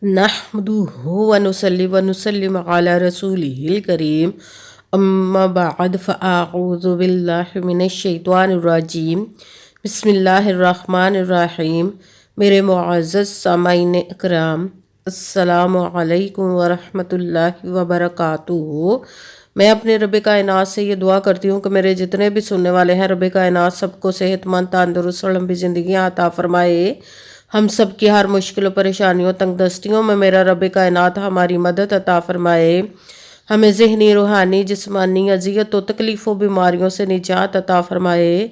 نحمدہ ونصلی ونسلم علی رسولہ الکریم اما بعد فاعوذ باللہ من الشیطان الرجیم بسم اللہ الرحمن الرحیم۔ میرے معزز سامعین اکرام، السلام علیکم ورحمۃ اللہ وبرکاتہ۔ میں اپنے رب کائنات سے یہ دعا کرتی ہوں کہ میرے جتنے بھی سننے والے ہیں، رب کائنات سب کو صحت مند، تندرست اور لمبی زندگیاں عطا فرمائے۔ ہم سب کی ہر مشکل و پریشانیوں، تنگ دستیوں میں میرا رب کائنات ہماری مدد عطا فرمائے۔ ہمیں ذہنی، روحانی، جسمانی اذیت و تکلیف و بیماریوں سے نجات عطا فرمائے۔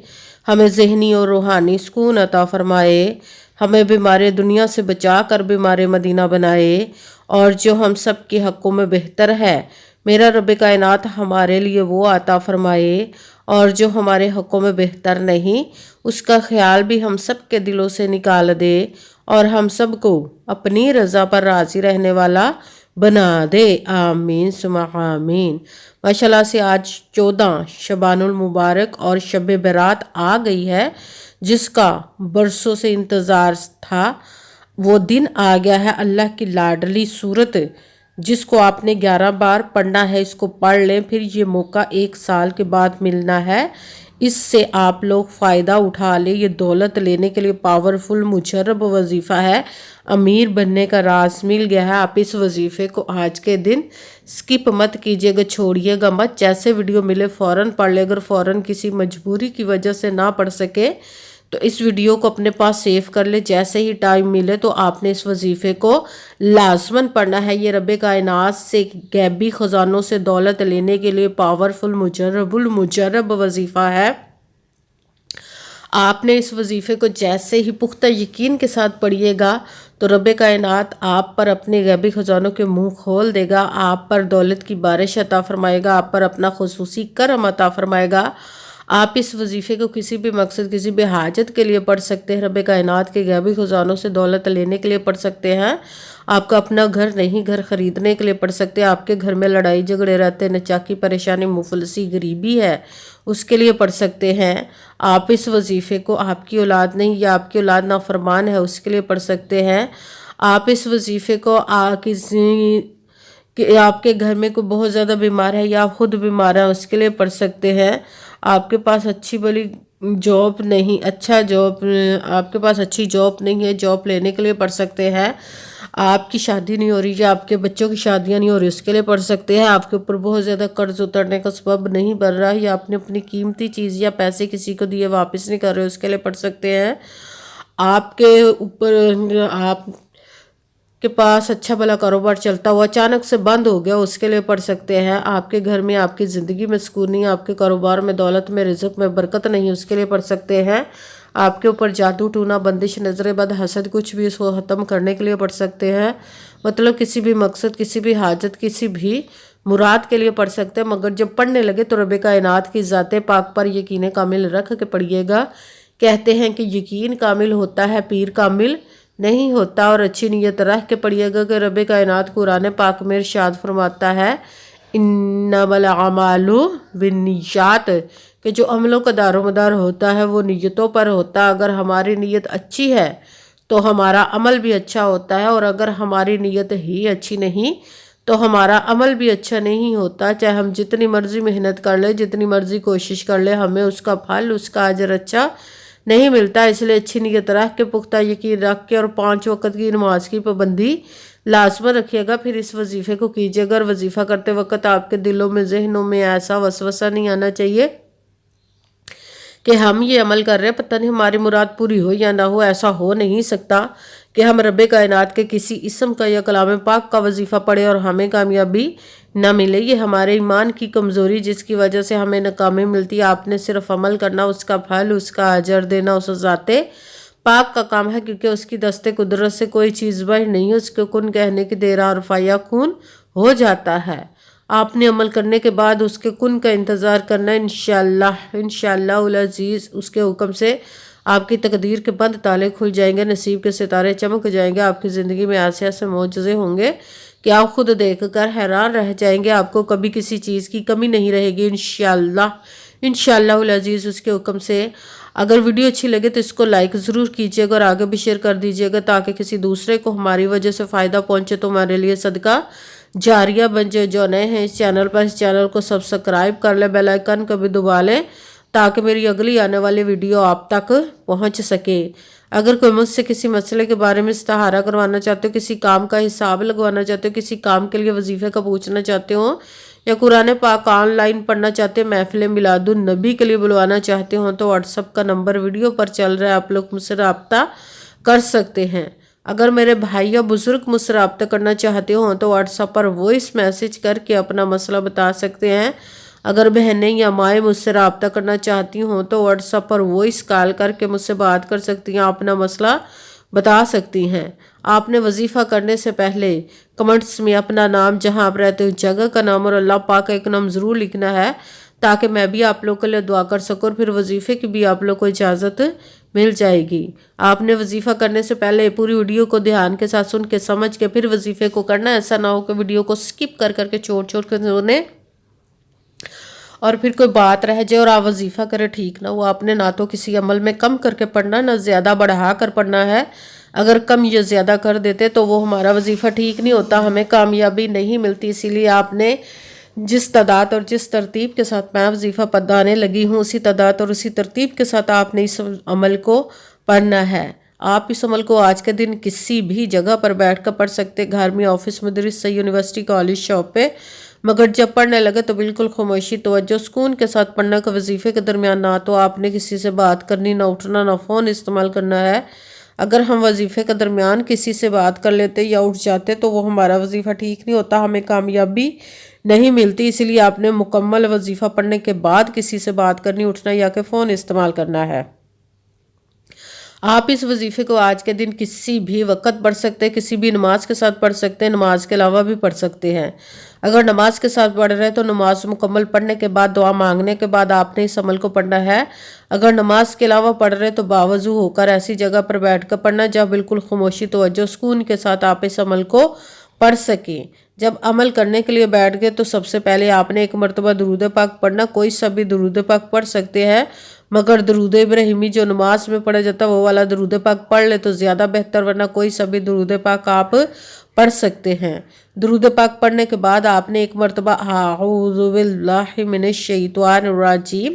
ہمیں ذہنی اور روحانی سکون عطا فرمائے۔ ہمیں بیمار دنیا سے بچا کر بیمار مدینہ بنائے، اور جو ہم سب کے حقوں میں بہتر ہے میرا رب کائنات ہمارے لیے وہ عطا فرمائے، اور جو ہمارے حقوں میں بہتر نہیں اس کا خیال بھی ہم سب کے دلوں سے نکال دے، اور ہم سب کو اپنی رضا پر راضی رہنے والا بنا دے۔ آمین ثم آمین۔ ماشاءاللہ سے آج 14 شعبان المبارک اور شب برات آ گئی ہے، جس کا برسوں سے انتظار تھا۔ وہ دن آ گیا ہے۔ اللہ کی لاڈلی سورت جس کو آپ نے 11 بار پڑھنا ہے، اس کو پڑھ لیں، پھر یہ موقع 1 سال کے بعد ملنا ہے۔ اس سے آپ لوگ فائدہ اٹھا لیں۔ یہ دولت لینے کے لیے پاورفل مجرب وظیفہ ہے۔ امیر بننے کا راز مل گیا ہے۔ آپ اس وظیفے کو آج کے دن سکپ مت کیجیے گا، چھوڑیے گا مت۔ جیسے ویڈیو ملے فوراً پڑھ لے۔ اگر فوراً کسی مجبوری کی وجہ سے نہ پڑھ سکے تو اس ویڈیو کو اپنے پاس سیو کر لے۔ جیسے ہی ٹائم ملے تو آپ نے اس وظیفے کو لازماً پڑھنا ہے۔ یہ رب کائنات سے غیبی خزانوں سے دولت لینے کے لیے پاورفل مجرب وظیفہ ہے۔ آپ نے اس وظیفے کو جیسے ہی پختہ یقین کے ساتھ پڑھیے گا تو رب کائنات آپ پر اپنے غیبی خزانوں کے منہ کھول دے گا، آپ پر دولت کی بارش عطا فرمائے گا، آپ پر اپنا خصوصی کرم عطا فرمائے گا۔ آپ اس وظیفے کو کسی بھی مقصد، کسی بھی حاجت کے لیے پڑھ سکتے ہیں۔ رب کائنات کے غیبی خزانوں سے دولت لینے کے لیے پڑھ سکتے ہیں۔ آپ کا اپنا گھر نہیں، گھر خریدنے کے لیے پڑھ سکتے ہیں۔ آپ کے گھر میں لڑائی جھگڑے رہتے، نچاکی پریشانی، مفلسی، غریبی ہے، اس کے لیے پڑھ سکتے ہیں۔ آپ اس وظیفے کو آپ کی اولاد نہیں یا آپ کی اولاد نافرمان ہے اس کے لیے پڑھ سکتے ہیں۔ آپ اس وظیفے کو کہ آپ کے گھر میں کوئی بہت زیادہ بیمار ہے یا آپ خود بیمار ہیں اس کے لیے پڑھ سکتے ہیں۔ آپ کے پاس اچھی بڑی جاب نہیں، آپ کے پاس اچھی جاب نہیں ہے، جاب لینے کے لیے پڑھ سکتے ہیں۔ آپ کی شادی نہیں ہو رہی یا آپ کے بچوں کی شادیاں نہیں ہو رہی اس کے لیے پڑھ سکتے ہیں۔ آپ کے اوپر بہت زیادہ قرض اترنے کا سبب نہیں بن رہا یا آپ نے اپنی قیمتی چیز یا پیسے کسی کو دیے واپس نہیں کر رہے اس کے لیے پڑھ سکتے ہیں۔ آپ کے اوپر آپ کے پاس اچھا بھلا کاروبار چلتا ہوا اچانک سے بند ہو گیا اس کے لیے پڑھ سکتے ہیں۔ آپ کے گھر میں، آپ کی زندگی میں سکون نہیں، آپ کے کاروبار میں، دولت میں، رزق میں برکت نہیں اس کے لیے پڑھ سکتے ہیں۔ آپ کے اوپر جادو ٹونا، بندش، نظر بد، حسد، کچھ بھی اس کو ختم کرنے کے لیے پڑھ سکتے ہیں۔ مطلب کسی بھی مقصد، کسی بھی حاجت، کسی بھی مراد کے لیے پڑھ سکتے ہیں۔ مگر جب پڑھنے لگے تو رب کائنات کی ذات پاک پر یقین کامل رکھ کے پڑھیے گا۔ کہتے ہیں کہ یقین کامل ہوتا ہے، پیر کامل نہیں ہوتا، اور اچھی نیت رکھ کے پڑھیے گا کہ رب کائنات قرآن پاک میں ارشاد فرماتا ہے انما الاعمال بالنیات، کہ جو عملوں کا دار و مدار ہوتا ہے وہ نیتوں پر ہوتا ہے۔ اگر ہماری نیت اچھی ہے تو ہمارا عمل بھی اچھا ہوتا ہے، اور اگر ہماری نیت ہی اچھی نہیں تو ہمارا عمل بھی اچھا نہیں ہوتا۔ چاہے ہم جتنی مرضی محنت کر لیں، جتنی مرضی کوشش کر لیں، ہمیں اس کا پھل، اس کا اجر اچھا نہیں ملتا۔ اس لیے اچھی نیت رکھ کے، پختہ یقین رکھ کے، اور 5 وقت کی نماز کی پابندی لازمن رکھیے گا۔ پھر اس وظیفے کو کیجیے گا، اور وظیفہ کرتے وقت آپ کے دلوں میں، ذہنوں میں ایسا وسوسہ نہیں آنا چاہیے کہ ہم یہ عمل کر رہے ہیں پتہ نہیں ہماری مراد پوری ہو یا نہ ہو۔ ایسا ہو نہیں سکتا کہ ہم رب کائنات کے کسی اسم کا یا کلام پاک کا وظیفہ پڑھیں اور ہمیں کامیابی نہ ملے۔ یہ ہمارے ایمان کی کمزوری جس کی وجہ سے ہمیں ناکامی ملتی ہے۔ آپ نے صرف عمل کرنا، اس کا پھل، اس کا اجر دینا اس ذات پاک کا کام ہے، کیونکہ اس کی دست قدرت سے کوئی چیز باہر نہیں ہے۔ اس کے کن کہنے کی دیر اور فیکون ہو جاتا ہے۔ آپ نے عمل کرنے کے بعد اس کے کن کا انتظار کرنا، انشاءاللہ العزیز اس کے حکم سے آپ کی تقدیر کے بند تالے کھل جائیں گے، نصیب کے ستارے چمک جائیں گے۔ آپ کی زندگی میں ایسے ایسے معجزے ہوں گے کہ آپ خود دیکھ کر حیران رہ جائیں گے۔ آپ کو کبھی کسی چیز کی کمی نہیں رہے گی انشاءاللہ العزیز اس کے حکم سے۔ اگر ویڈیو اچھی لگے تو اس کو لائک ضرور کیجیے گا اور آگے بھی شیئر کر دیجیے گا تاکہ کسی دوسرے کو ہماری وجہ سے فائدہ پہنچے تو ہمارے لیے صدقہ جاریہ بن جائے۔ جو نئے ہیں اس چینل پر، اس چینل کو سبسکرائب کر لیں، بیل آئیکن کو بھی دبا لیں تاکہ میری اگلی آنے والی ویڈیو آپ تک پہنچ سکے۔ اگر کوئی مجھ سے کسی مسئلے کے بارے میں استخارہ کروانا چاہتے ہو، کسی کام کا حساب لگوانا چاہتے ہو، کسی کام کے لیے وظیفے کا پوچھنا چاہتے ہو، یا قرآن پاک آن لائن پڑھنا چاہتے ہیں، محفل میلاد النبی کے لیے بلوانا چاہتے ہوں تو واٹس ایپ کا نمبر ویڈیو پر چل رہا ہے، آپ لوگ مجھ سے رابطہ کر سکتے ہیں۔ اگر میرے بھائی یا بزرگ مجھ سے رابطہ کرنا چاہتے ہوں تو واٹس ایپ پر وائس میسج کر کے اپنا مسئلہ بتا سکتے ہیں۔ اگر بہنیں یا مائیں مجھ سے رابطہ کرنا چاہتی ہوں تو واٹس ایپ پر وائس کال کر کے مجھ سے بات کر سکتی ہیں، اپنا مسئلہ بتا سکتی ہیں۔ آپ نے وظیفہ کرنے سے پہلے کمنٹس میں اپنا نام، جہاں آپ رہتے ہو جگہ کا نام اور اللہ پاک کا ایک نام ضرور لکھنا ہے تاکہ میں بھی آپ لوگوں کے لیے دعا کر سکوں اور پھر وظیفے کی بھی آپ لوگ کو اجازت مل جائے گی۔ آپ نے وظیفہ کرنے سے پہلے پوری ویڈیو کو دھیان کے ساتھ سن کے سمجھ کے پھر وظیفے کو کرنا، ایسا نہ ہو کہ ویڈیو کو سکپ کر کے چھوڑ کے سنے اور پھر کوئی بات رہ جائے اور آپ وظیفہ کرے، ٹھیک نہ ہوا۔ آپ نے نہ تو کسی عمل میں کم کر کے پڑھنا، نہ زیادہ بڑھا کر پڑھنا ہے۔ اگر کم یا زیادہ کر دیتے تو وہ ہمارا وظیفہ ٹھیک نہیں ہوتا، ہمیں کامیابی نہیں ملتی۔ اسی لیے آپ نے جس تعداد اور جس ترتیب کے ساتھ میں وظیفہ پڑھانے لگی ہوں، اسی تعداد اور اسی ترتیب کے ساتھ آپ نے اس عمل کو پڑھنا ہے۔ آپ اس عمل کو آج کے دن کسی بھی جگہ پر بیٹھ کر پڑھ سکتے، گھر میں، آفس، مدرسہ، یونیورسٹی، کالج، شاپ پہ، مگر جب پڑھنے لگے تو بالکل خاموشی، توجہ، سکون کے ساتھ پڑھنا کا وظیفے کے درمیان نہ تو آپ نے کسی سے بات کرنی، نہ اٹھنا، نہ فون استعمال کرنا ہے۔ اگر ہم وظیفے کے درمیان کسی سے بات کر لیتے یا اٹھ جاتے تو وہ ہمارا وظیفہ ٹھیک نہیں ہوتا، ہمیں کامیابی نہیں ملتی۔ اس لیے آپ نے مکمل وظیفہ پڑھنے کے بعد کسی سے بات کرنی، اٹھنا یا کہ فون استعمال کرنا ہے۔ آپ اس وظیفے کو آج کے دن کسی بھی وقت پڑھ سکتے ہیں، کسی بھی نماز کے ساتھ پڑھ سکتے ہیں، نماز کے علاوہ بھی پڑھ سکتے ہیں۔ اگر نماز کے ساتھ پڑھ رہے ہیں تو نماز مکمل پڑھنے کے بعد، دعا مانگنے کے بعد آپ نے اس عمل کو پڑھنا ہے۔ اگر نماز کے علاوہ پڑھ رہے تو باوضو ہو کر ایسی جگہ پر بیٹھ کر پڑھنا جہاں بالکل خاموشی، توجہ، سکون کے ساتھ آپ اس عمل کو پڑھ سکیں۔ جب عمل کرنے کے لیے بیٹھ گئے تو سب سے پہلے آپ نے ایک مرتبہ درود پاک پڑھنا، کوئی سا بھی درود پاک پڑھ سکتے ہیں، مگر درود ابراہیمی جو نماز میں پڑھا جاتا ہے وہ والا درود پاک پڑھ لے تو زیادہ بہتر، ورنہ کوئی سا بھی درود پاک آپ پڑھ سکتے ہیں۔ درود پاک پڑھنے کے بعد آپ نے ایک مرتبہ اعوذ باللہ من الشیطان الرجیم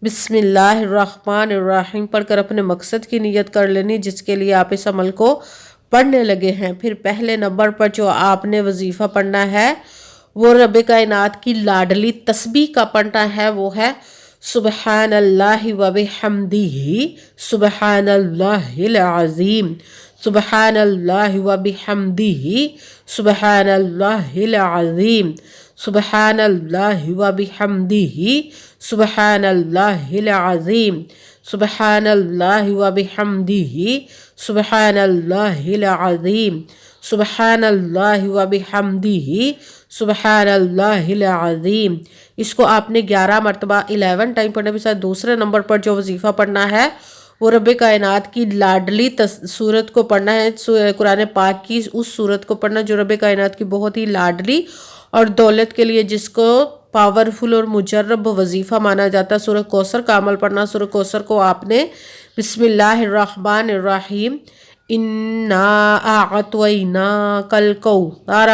بسم اللہ الرحمن الرحیم پڑھ کر اپنے مقصد کی نیت کر لینی جس کے لیے آپ اس عمل کو پڑھنے لگے ہیں۔ پھر پہلے نمبر پر جو آپ نے وظیفہ پڑھنا ہے وہ رب کائنات کی لاڈلی تسبیح کا پڑھنا ہے، وہ ہے سبحان اللہ و بحمدہ سبحان اللہ العظیم، سبحان اللہ و بحمدہ سبحان اللہ العظیم، سبحان اللہ و بحمدہ سبحان اللہ العظیم، سبحان اللہ و بحمدہ سبحان اللہ العظیم، سبحان اللہ و بحمدہ سبحان اللہ العظیم۔ اس کو آپ نے 11 مرتبہ 11 ٹائم پڑھنے کے ساتھ دوسرے نمبر پر جو وظیفہ پڑھنا ہے وہ رب کائنات کی لاڈلی سورت کو پڑھنا ہے، قرآن پاک کی اس سورت کو پڑھنا جو رب کائنات کی بہت ہی لاڈلی اور دولت کے لیے جس کو پاورفل اور مجرب وظیفہ مانا جاتا ہے، سورہ کوثر کا عمل پڑھنا۔ سورہ کوثر کو آپ نے بسم اللہ الرحمن الرحیم انا اعطیناک الکوثر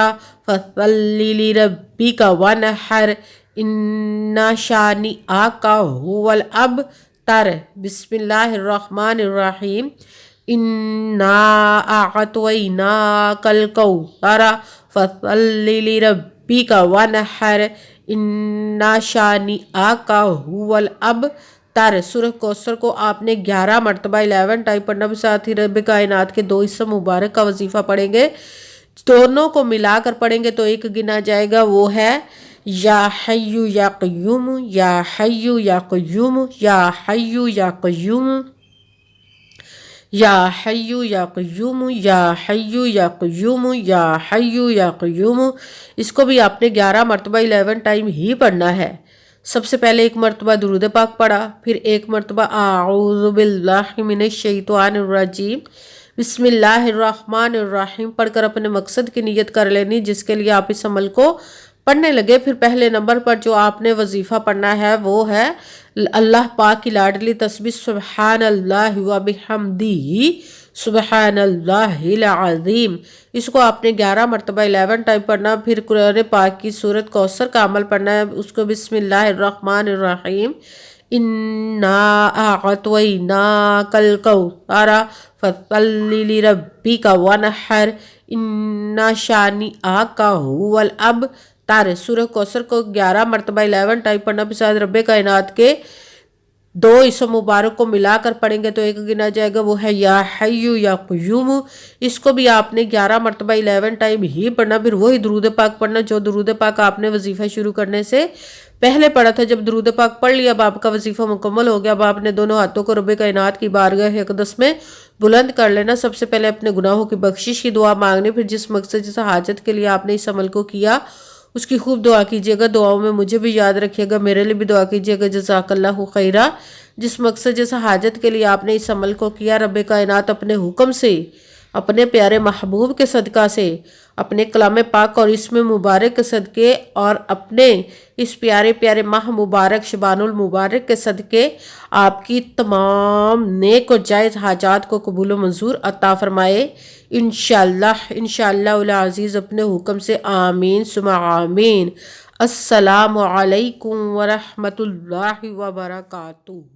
فصلی لربک وانحر ان شانئک ھو الابتر، بسم اللہ الرحمن الرحیم انا اعطیناک الکوثر فصلی لربک وانحر ان شانئک ھو الابتر۔ سورہ کوثر کو آپ نے 11 مرتبہ 11 ٹائم پڑھنا، بھی ساتھ ہی رب کائنات کے 2 اسم مبارک کا وظیفہ پڑھیں گے۔ دونوں کو ملا کر پڑھیں گے تو ایک گنا جائے گا، وہ ہے یا حی یا قیوم، یا حی یا قیوم، یا حی یا قیوم، یا حی یا قیوم، یا حی یا قیوم، یا حی یا قیوم۔ اس کو بھی آپ نے 11 مرتبہ 11 ٹائم ہی پڑھنا ہے۔ سب سے پہلے ایک مرتبہ درود پاک پڑھا، پھر ایک مرتبہ اعوذ باللہ من الشیطان الرجیم بسم اللہ الرحمن الرحیم پڑھ کر اپنے مقصد کی نیت کر لینی جس کے لیے آپ اس عمل کو پڑھنے لگے پھر پہلے نمبر پر جو آپ نے وظیفہ پڑھنا ہے وہ ہے اللہ پاک کی لاڈلی تسبیح سبحان اللہ و بحمدہ سبحان اللہ العظیم۔ اس کو آپ نے 11 مرتبہ 11 ٹائم پڑھنا۔ پھر قرآن پاک کی سورت کوثر کا عمل پڑھنا ہے، اس کو بسم اللہ الرحمن الرحیم انا اعطیناک الکوثر فصلی لربک وانحر ان شانئک ھو الابتر۔ سورہ کوثر کو 11 مرتبہ 11 ٹائم پڑھنا، بساد رب کائنات کے 2 اسم مبارک کو ملا کر پڑھیں گے تو ایک گنا جائے گا، وہ ہے یا حیو یا قیوم۔ اس کو بھی آپ نے 11 مرتبہ 11 ٹائم ہی پڑھنا۔ پھر وہی درود پاک پڑھنا جو درود پاک آپ نے وظیفہ شروع کرنے سے پہلے پڑھا تھا۔ جب درود پاک پڑھ لیا، اب آپ کا وظیفہ مکمل ہو گیا، اب آپ نے دونوں ہاتھوں کو رب کائنات کی بارگاہ اقدس میں بلند کر لینا۔ سب سے پہلے اپنے گناہوں کی بخشش کی دعا مانگنی، پھر جس مقصد جس حاجت کے لیے آپ نے اس عمل کو کیا اس کی خوب دعا کیجیے گا۔ دعاؤں میں مجھے بھی یاد رکھیے گا، میرے لیے بھی دعا کیجیے گا۔ جزاک اللہ خیرہ۔ جس مقصد جس حاجت کے لیے آپ نے اس عمل کو کیا، رب کائنات اپنے حکم سے، اپنے پیارے محبوب کے صدقہ سے، اپنے کلام پاک اور اسم مبارک کے صدقے اور اپنے اس پیارے پیارے ماہ مبارک شبان المبارک کے صدقے آپ کی تمام نیک و جائز حاجات کو قبول و منظور عطا فرمائے انشاءاللہ العزیز اپنے حکم سے، آمین ثم آمین۔ السلام علیکم ورحمۃ اللہ وبرکاتہ۔